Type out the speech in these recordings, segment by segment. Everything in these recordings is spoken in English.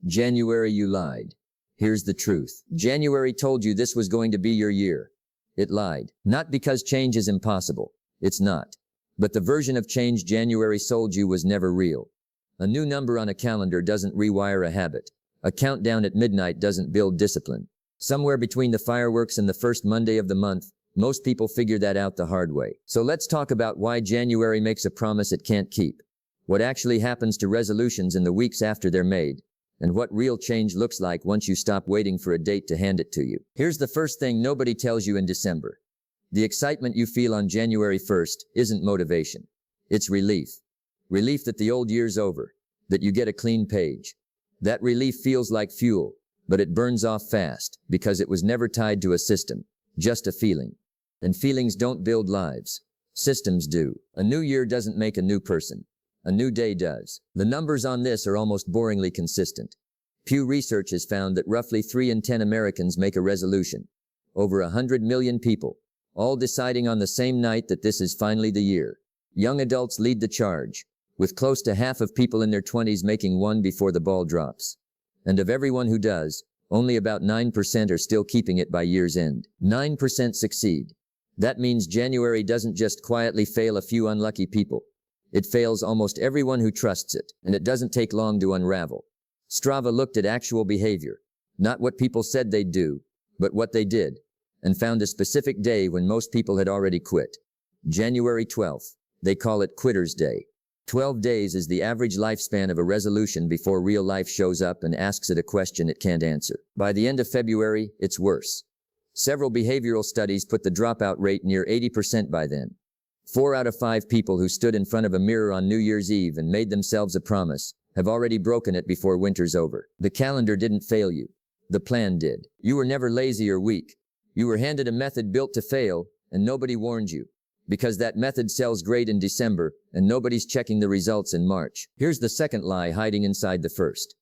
January, you lied. Here's the truth. January told you this was going to be your year. It lied. Not because change is impossible. It's not. But the version of change January sold you was never real. A new number on a calendar doesn't rewire a habit. A countdown at midnight doesn't build discipline. Somewhere between the fireworks and the first Monday of the month, most people figure that out the hard way. So let's talk about why January makes a promise it can't keep. What actually happens to resolutions in the weeks after they're made, and what real change looks like once you stop waiting for a date to hand it to you. Here's the first thing nobody tells you in December. The excitement you feel on January 1st isn't motivation. It's relief. Relief that the old year's over, that you get a clean page. That relief feels like fuel, but it burns off fast because it was never tied to a system, just a feeling. And feelings don't build lives. Systems do. A new year doesn't make a new person. A new day does. The numbers on this are almost boringly consistent. Pew Research has found that roughly 3 in 10 Americans make a resolution. Over 100 million people, all deciding on the same night that this is finally the year. Young adults lead the charge, with close to half of people in their 20s making one before the ball drops. And of everyone who does, only about 9% are still keeping it by year's end. 9% succeed. That means January doesn't just quietly fail a few unlucky people. It fails almost everyone who trusts it, and it doesn't take long to unravel. Strava looked at actual behavior, not what people said they'd do, but what they did, and found a specific day when most people had already quit. January 12th. They call it Quitter's Day. 12 days is the average lifespan of a resolution before real life shows up and asks it a question it can't answer. By the end of February, it's worse. Several behavioral studies put the dropout rate near 80% by then. 4 out of 5 people who stood in front of a mirror on New Year's Eve and made themselves a promise have already broken it before winter's over. The calendar didn't fail you. The plan did. You were never lazy or weak. You were handed a method built to fail, and nobody warned you. Because that method sells great in December, and nobody's checking the results in March. Here's the second lie hiding inside the first.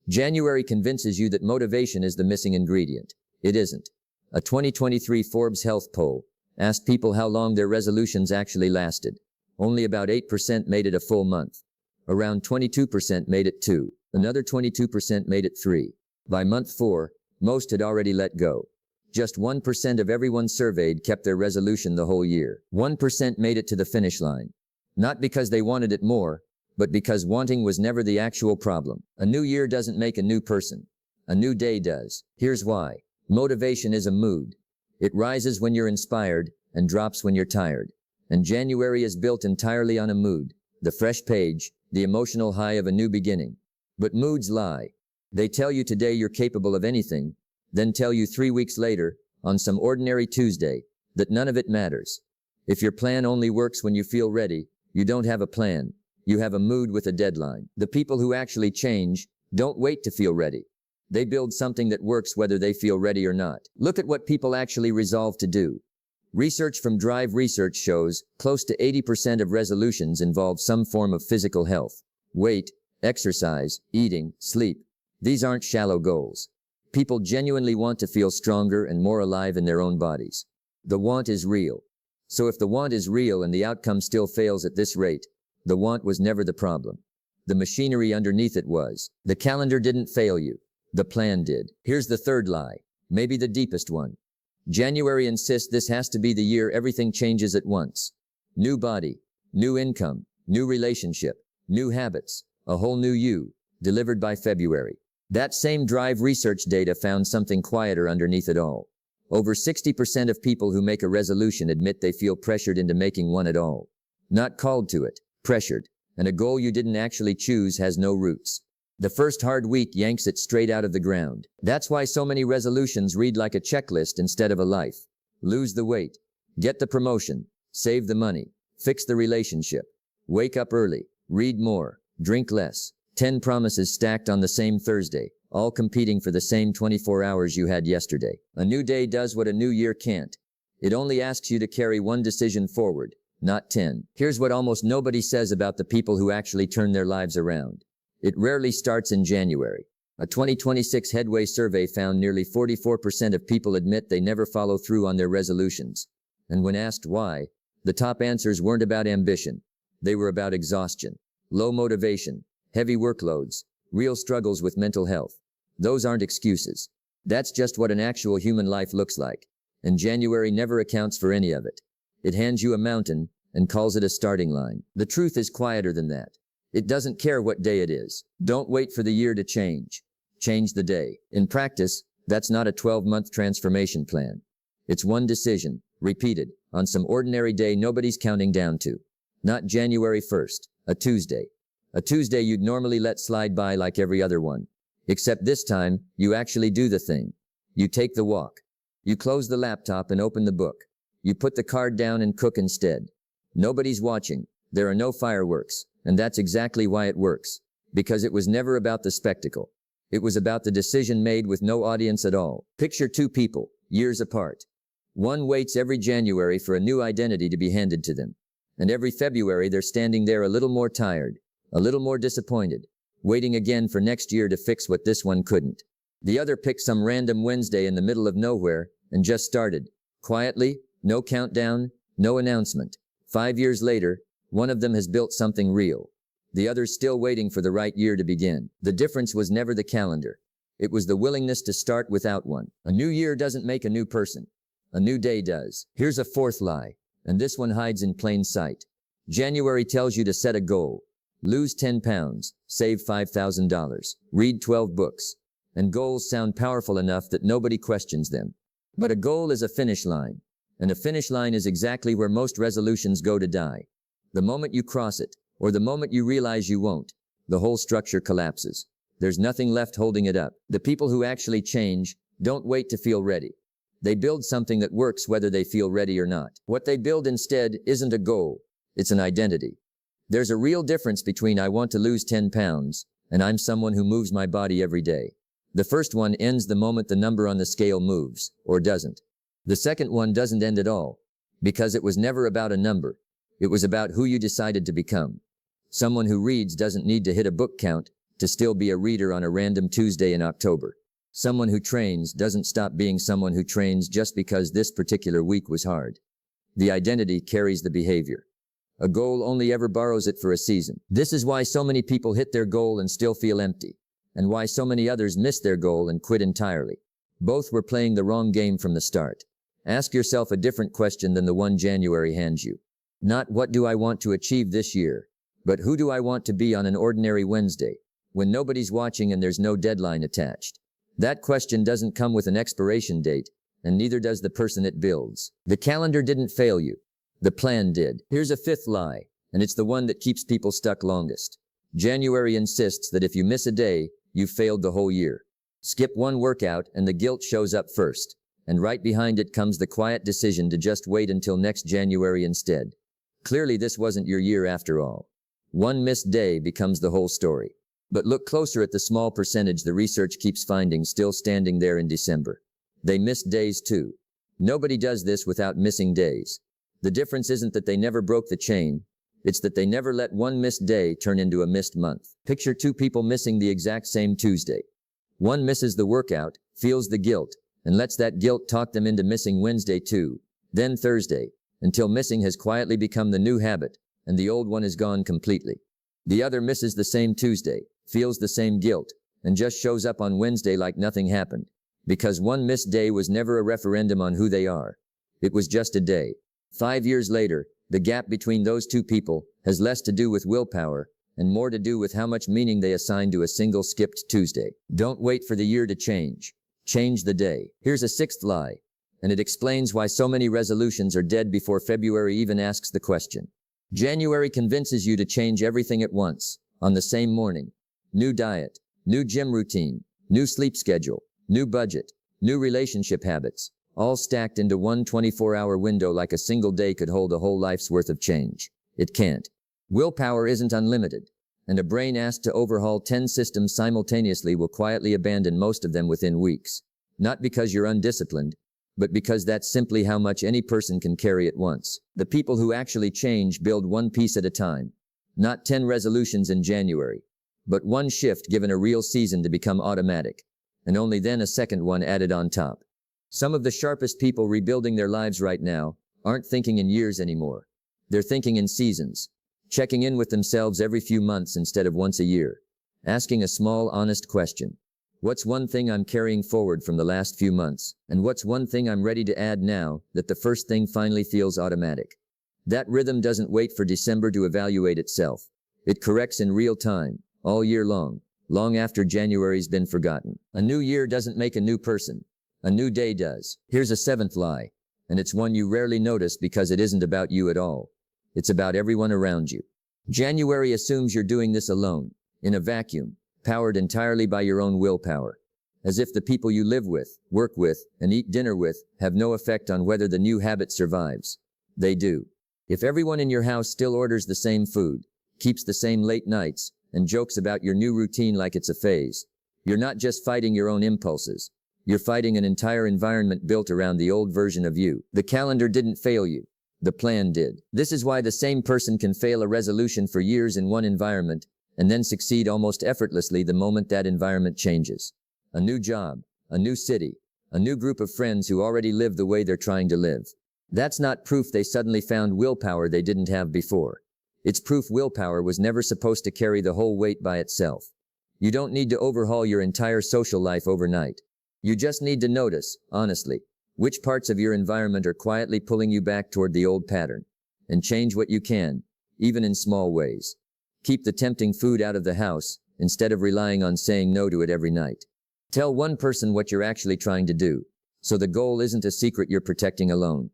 January convinces you that motivation is the missing ingredient. It isn't. A 2023 Forbes health poll asked people how long their resolutions actually lasted. Only about 8% made it a full month. Around 22% made it 2. Another 22% made it 3. By month 4, most had already let go. Just 1% of everyone surveyed kept their resolution the whole year. 1% made it to the finish line. Not because they wanted it more, but because wanting was never the actual problem. A new year doesn't make a new person. A new day does. Here's why. Motivation is a mood. It rises when you're inspired and drops when you're tired. And January is built entirely on a mood, the fresh page, the emotional high of a new beginning. But moods lie. They tell you today you're capable of anything, then tell you 3 weeks later, on some ordinary Tuesday, that none of it matters. If your plan only works when you feel ready, you don't have a plan. You have a mood with a deadline. The people who actually change don't wait to feel ready. They build something that works whether they feel ready or not. Look at what people actually resolve to do. Research from Drive Research shows close to 80% of resolutions involve some form of physical health. Weight, exercise, eating, sleep. These aren't shallow goals. People genuinely want to feel stronger and more alive in their own bodies. The want is real. So if the want is real and the outcome still fails at this rate, the want was never the problem. The machinery underneath it was. The calendar didn't fail you. The plan did. Here's the third lie, maybe the deepest one. January insists this has to be the year everything changes at once. New body, new income, new relationship, new habits, a whole new you, delivered by February. That same Drive Research data found something quieter underneath it all. Over 60% of people who make a resolution admit they feel pressured into making one at all. Not called to it, pressured. And a goal you didn't actually choose has no roots. The first hard week yanks it straight out of the ground. That's why so many resolutions read like a checklist instead of a life. Lose the weight. Get the promotion. Save the money. Fix the relationship. Wake up early. Read more. Drink less. 10 promises stacked on the same Thursday, all competing for the same 24 hours you had yesterday. A new day does what a new year can't. It only asks you to carry one decision forward, not 10. Here's what almost nobody says about the people who actually turn their lives around. It rarely starts in January. A 2026 Headway survey found nearly 44% of people admit they never follow through on their resolutions. And when asked why, the top answers weren't about ambition. They were about exhaustion, low motivation, heavy workloads, real struggles with mental health. Those aren't excuses. That's just what an actual human life looks like. And January never accounts for any of it. It hands you a mountain and calls it a starting line. The truth is quieter than that. It doesn't care what day it is. Don't wait for the year to change. Change the day. In practice, that's not a 12-month transformation plan. It's one decision, repeated, on some ordinary day nobody's counting down to. Not January 1st, a Tuesday. A Tuesday you'd normally let slide by like every other one. Except this time, you actually do the thing. You take the walk. You close the laptop and open the book. You put the card down and cook instead. Nobody's watching. There are no fireworks. And that's exactly why it works. Because it was never about the spectacle. It was about the decision made with no audience at all. Picture two people, years apart. One waits every January for a new identity to be handed to them. And every February they're standing there a little more tired, a little more disappointed, waiting again for next year to fix what this one couldn't. The other picked some random Wednesday in the middle of nowhere and just started. Quietly, no countdown, no announcement. 5 years later, one of them has built something real. The other's still waiting for the right year to begin. The difference was never the calendar. It was the willingness to start without one. A new year doesn't make a new person. A new day does. Here's a fourth lie, and this one hides in plain sight. January tells you to set a goal. Lose 10 pounds, save $5,000, read 12 books. And goals sound powerful enough that nobody questions them. But a goal is a finish line. And a finish line is exactly where most resolutions go to die. The moment you cross it, or the moment you realize you won't, the whole structure collapses. There's nothing left holding it up. The people who actually change don't wait to feel ready. They build something that works whether they feel ready or not. What they build instead isn't a goal, it's an identity. There's a real difference between I want to lose 10 pounds and I'm someone who moves my body every day. The first one ends the moment the number on the scale moves, or doesn't. The second one doesn't end at all, because it was never about a number. It was about who you decided to become. Someone who reads doesn't need to hit a book count to still be a reader on a random Tuesday in October. Someone who trains doesn't stop being someone who trains just because this particular week was hard. The identity carries the behavior. A goal only ever borrows it for a season. This is why so many people hit their goal and still feel empty, and why so many others miss their goal and quit entirely. Both were playing the wrong game from the start. Ask yourself a different question than the one January hands you. Not what do I want to achieve this year, but who do I want to be on an ordinary Wednesday, when nobody's watching and there's no deadline attached. That question doesn't come with an expiration date, and neither does the person it builds. The calendar didn't fail you. The plan did. Here's a fifth lie, and it's the one that keeps people stuck longest. January insists that if you miss a day, you've failed the whole year. Skip one workout and the guilt shows up first, and right behind it comes the quiet decision to just wait until next January instead. Clearly this wasn't your year after all. One missed day becomes the whole story. But look closer at the small percentage the research keeps finding still standing there in December. They missed days too. Nobody does this without missing days. The difference isn't that they never broke the chain, it's that they never let one missed day turn into a missed month. Picture two people missing the exact same Tuesday. One misses the workout, feels the guilt, and lets that guilt talk them into missing Wednesday too, then Thursday, until missing has quietly become the new habit, and the old one is gone completely. The other misses the same Tuesday, feels the same guilt, and just shows up on Wednesday like nothing happened. Because one missed day was never a referendum on who they are. It was just a day. 5 years later, the gap between those two people has less to do with willpower and more to do with how much meaning they assign to a single skipped Tuesday. Don't wait for the year to change. Change the day. Here's a sixth lie, and it explains why so many resolutions are dead before February even asks the question. January convinces you to change everything at once, on the same morning. New diet, new gym routine, new sleep schedule, new budget, new relationship habits, all stacked into one 24-hour window like a single day could hold a whole life's worth of change. It can't. Willpower isn't unlimited, and a brain asked to overhaul 10 systems simultaneously will quietly abandon most of them within weeks. Not because you're undisciplined, but because that's simply how much any person can carry at once. The people who actually change build one piece at a time. Not 10 resolutions in January, but one shift given a real season to become automatic, and only then a second one added on top. Some of the sharpest people rebuilding their lives right now aren't thinking in years anymore. They're thinking in seasons, checking in with themselves every few months instead of once a year, Asking a small, honest question. What's one thing I'm carrying forward from the last few months? And what's one thing I'm ready to add now that the first thing finally feels automatic? That rhythm doesn't wait for December to evaluate itself. It corrects in real time, all year long, long after January's been forgotten. A new year doesn't make a new person. A new day does. Here's a seventh lie, and it's one you rarely notice because it isn't about you at all. It's about everyone around you. January assumes you're doing this alone, in a vacuum, powered entirely by your own willpower. As if the people you live with, work with, and eat dinner with have no effect on whether the new habit survives. They do. If everyone in your house still orders the same food, keeps the same late nights, and jokes about your new routine like it's a phase, you're not just fighting your own impulses. You're fighting an entire environment built around the old version of you. The calendar didn't fail you. The plan did. This is why the same person can fail a resolution for years in one environment, and then succeed almost effortlessly the moment that environment changes. A new job, a new city, a new group of friends who already live the way they're trying to live. That's not proof they suddenly found willpower they didn't have before. It's proof willpower was never supposed to carry the whole weight by itself. You don't need to overhaul your entire social life overnight. You just need to notice, honestly, which parts of your environment are quietly pulling you back toward the old pattern, and change what you can, even in small ways. Keep the tempting food out of the house, instead of relying on saying no to it every night. Tell one person what you're actually trying to do, so the goal isn't a secret you're protecting alone.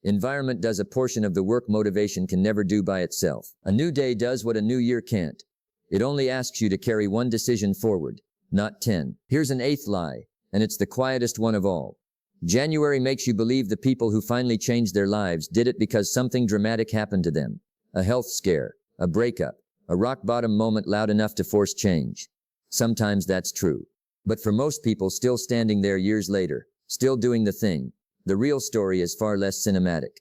Environment does a portion of the work motivation can never do by itself. A new day does what a new year can't. It only asks you to carry one decision forward, not 10. Here's an eighth lie, and it's the quietest one of all. January makes you believe the people who finally changed their lives did it because something dramatic happened to them. A health scare, a breakup, a rock-bottom moment loud enough to force change. Sometimes that's true. But for most people still standing there years later, still doing the thing, the real story is far less cinematic.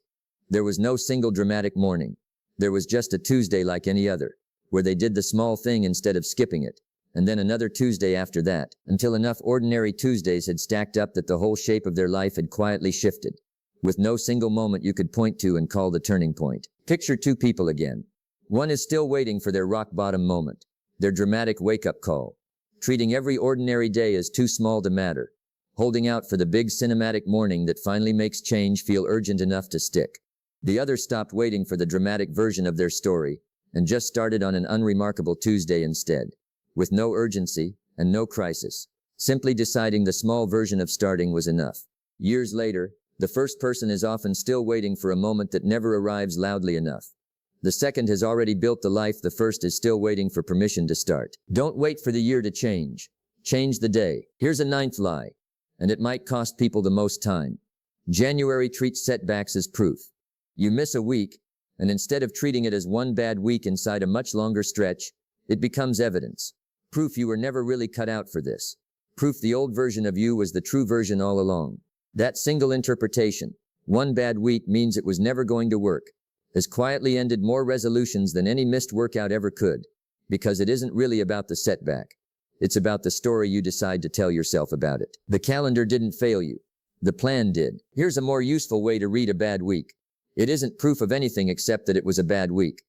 There was no single dramatic morning. There was just a Tuesday like any other, where they did the small thing instead of skipping it, and then another Tuesday after that, until enough ordinary Tuesdays had stacked up that the whole shape of their life had quietly shifted, with no single moment you could point to and call the turning point. Picture two people again. One is still waiting for their rock-bottom moment, their dramatic wake-up call, treating every ordinary day as too small to matter, holding out for the big cinematic morning that finally makes change feel urgent enough to stick. The other stopped waiting for the dramatic version of their story, and just started on an unremarkable Tuesday instead, with no urgency and no crisis, simply deciding the small version of starting was enough. Years later, the first person is often still waiting for a moment that never arrives loudly enough. The second has already built the life the first is still waiting for permission to start. Don't wait for the year to change. Change the day. Here's a ninth lie, and it might cost people the most time. January treats setbacks as proof. You miss a week, and instead of treating it as one bad week inside a much longer stretch, it becomes evidence. Proof you were never really cut out for this. Proof the old version of you was the true version all along. That single interpretation, one bad week means it was never going to work, has quietly ended more resolutions than any missed workout ever could, because it isn't really about the setback. It's about the story you decide to tell yourself about it. The calendar didn't fail you. The plan did. Here's a more useful way to read a bad week. It isn't proof of anything except that it was a bad week.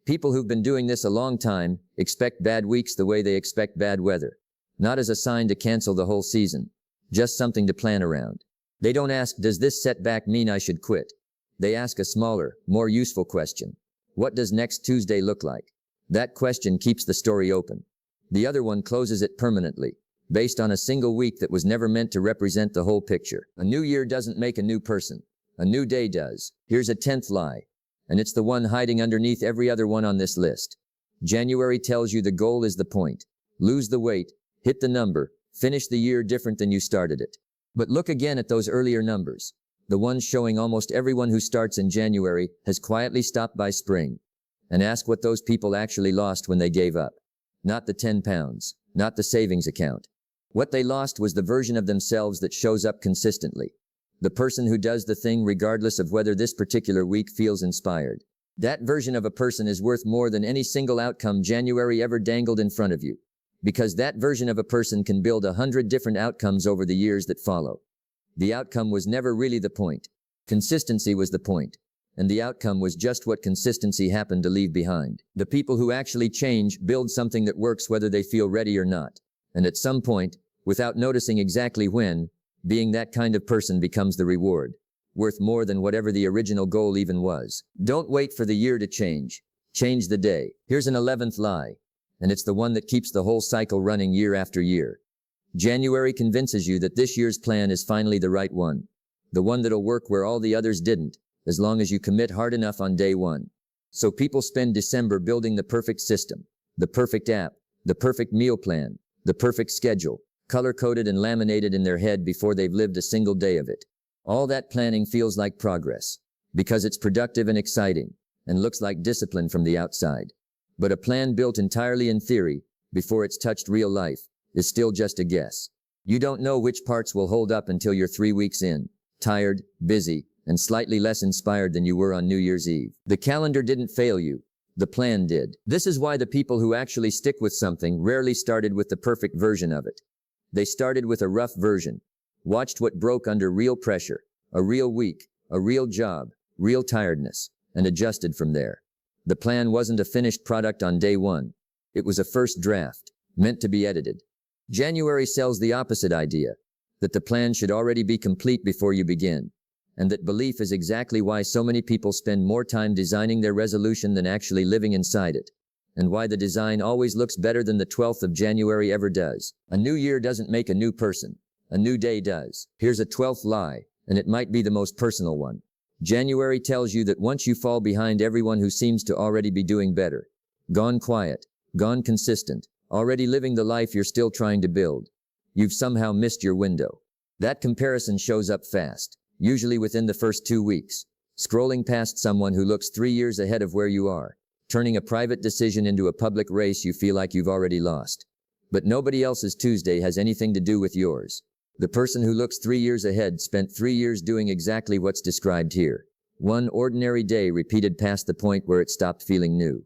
People who've been doing this a long time expect bad weeks the way they expect bad weather. Not as a sign to cancel the whole season. Just something to plan around. They don't ask, does this setback mean I should quit? They ask a smaller, more useful question. What does next Tuesday look like? That question keeps the story open. The other one closes it permanently, based on a single week that was never meant to represent the whole picture. A new year doesn't make a new person. A new day does. Here's a 10th lie, and it's the one hiding underneath every other one on this list. January tells you the goal is the point. Lose the weight, hit the number, finish the year different than you started it. But look again at those earlier numbers. The ones showing almost everyone who starts in January has quietly stopped by spring. And ask what those people actually lost when they gave up. Not the 10 pounds, not the savings account. What they lost was the version of themselves that shows up consistently. The person who does the thing regardless of whether this particular week feels inspired. That version of a person is worth more than any single outcome January ever dangled in front of you. Because that version of a person can build 100 different outcomes over the years that follow. The outcome was never really the point. Consistency was the point. and the outcome was just what consistency happened to leave behind. The people who actually change build something that works whether they feel ready or not. And at some point, without noticing exactly when, being that kind of person becomes the reward, worth more than whatever the original goal even was. Don't wait for the year to change. Change the day. Here's an 11th lie, and it's the one that keeps the whole cycle running year after year. January convinces you that this year's plan is finally the right one. The one that'll work where all the others didn't, as long as you commit hard enough on day one. So people spend December building the perfect system, the perfect app, the perfect meal plan, the perfect schedule, color-coded and laminated in their head before they've lived a single day of it. All that planning feels like progress, because it's productive and exciting, and looks like discipline from the outside. But a plan built entirely in theory, before it's touched real life, is still just a guess. You don't know which parts will hold up until you're 3 weeks in, tired, busy, and slightly less inspired than you were on New Year's Eve. The calendar didn't fail you. The plan did. This is why the people who actually stick with something rarely started with the perfect version of it. They started with a rough version, watched what broke under real pressure, a real week, a real job, real tiredness, and adjusted from there. The plan wasn't a finished product on day one. It was a first draft, meant to be edited. January sells the opposite idea, that the plan should already be complete before you begin. And that belief is exactly why so many people spend more time designing their resolution than actually living inside it. And why the design always looks better than the 12th of January ever does. A new year doesn't make a new person. A new day does. Here's a 12th lie, and it might be the most personal one. January tells you that once you fall behind everyone who seems to already be doing better, gone quiet, gone consistent, already living the life you're still trying to build, you've somehow missed your window. That comparison shows up fast, usually within the first 2 weeks, scrolling past someone who looks 3 years ahead of where you are, turning a private decision into a public race you feel like you've already lost. But nobody else's Tuesday has anything to do with yours. The person who looks 3 years ahead spent 3 years doing exactly what's described here. One ordinary day repeated past the point where it stopped feeling new.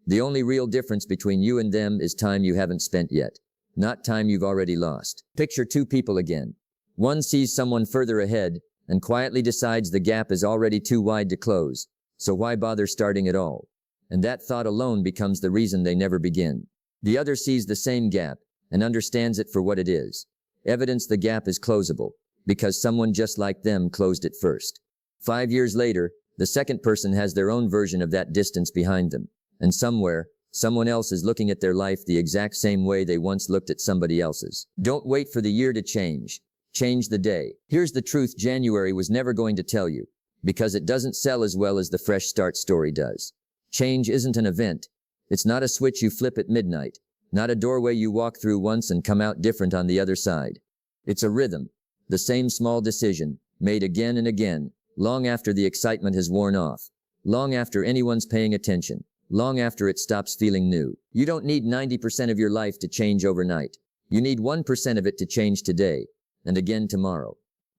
The only real difference between you and them is time you haven't spent yet, not time you've already lost. Picture two people again. One sees someone further ahead, and quietly decides the gap is already too wide to close, so why bother starting at all? And that thought alone becomes the reason they never begin. The other sees the same gap, and understands it for what it is. Evidence the gap is closable, because someone just like them closed it first. 5 years later, the second person has their own version of that distance behind them, and somewhere, someone else is looking at their life the exact same way they once looked at somebody else's. Don't wait for the year to change. Change the day. Here's the truth January was never going to tell you, because it doesn't sell as well as the fresh start story does. Change isn't an event. It's not a switch you flip at midnight, not a doorway you walk through once and come out different on the other side. It's a rhythm, the same small decision, made again and again, long after the excitement has worn off, long after anyone's paying attention, long after it stops feeling new. You don't need 90% of your life to change overnight. You need 1% of it to change today. And again tomorrow.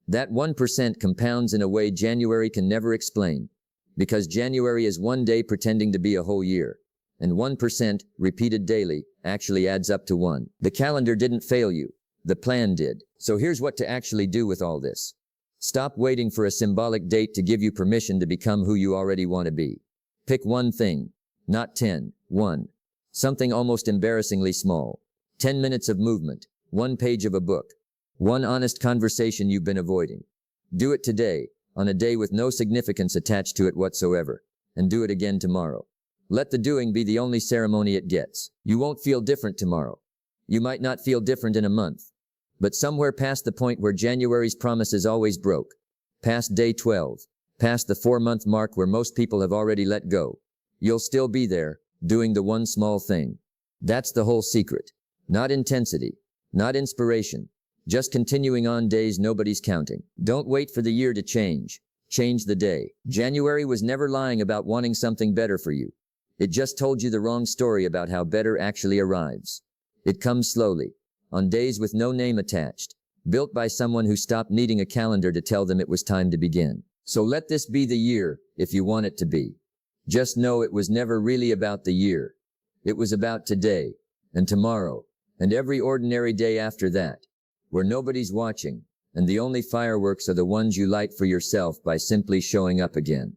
That 1% compounds in a way January can never explain. Because January is one day pretending to be a whole year. And 1%, repeated daily, actually adds up to 1. The calendar didn't fail you. The plan did. So here's what to actually do with all this. Stop waiting for a symbolic date to give you permission to become who you already want to be. Pick one thing. Not 10. 1. Something almost embarrassingly small. 10 minutes of movement. 1 page of a book. 1 honest conversation you've been avoiding. Do it today, on a day with no significance attached to it whatsoever, and do it again tomorrow. Let the doing be the only ceremony it gets. You won't feel different tomorrow. You might not feel different in a month. But somewhere past the point where January's promises always broke, past day 12, past the 4-month mark where most people have already let go, you'll still be there, doing the one small thing. That's the whole secret. Not intensity, not inspiration. Just continuing on days nobody's counting. Don't wait for the year to change. Change the day. January was never lying about wanting something better for you. It just told you the wrong story about how better actually arrives. It comes slowly, on days with no name attached, built by someone who stopped needing a calendar to tell them it was time to begin. So let this be the year, if you want it to be. Just know it was never really about the year. It was about today, and tomorrow, and every ordinary day after that, where nobody's watching, and the only fireworks are the ones you light for yourself by simply showing up again.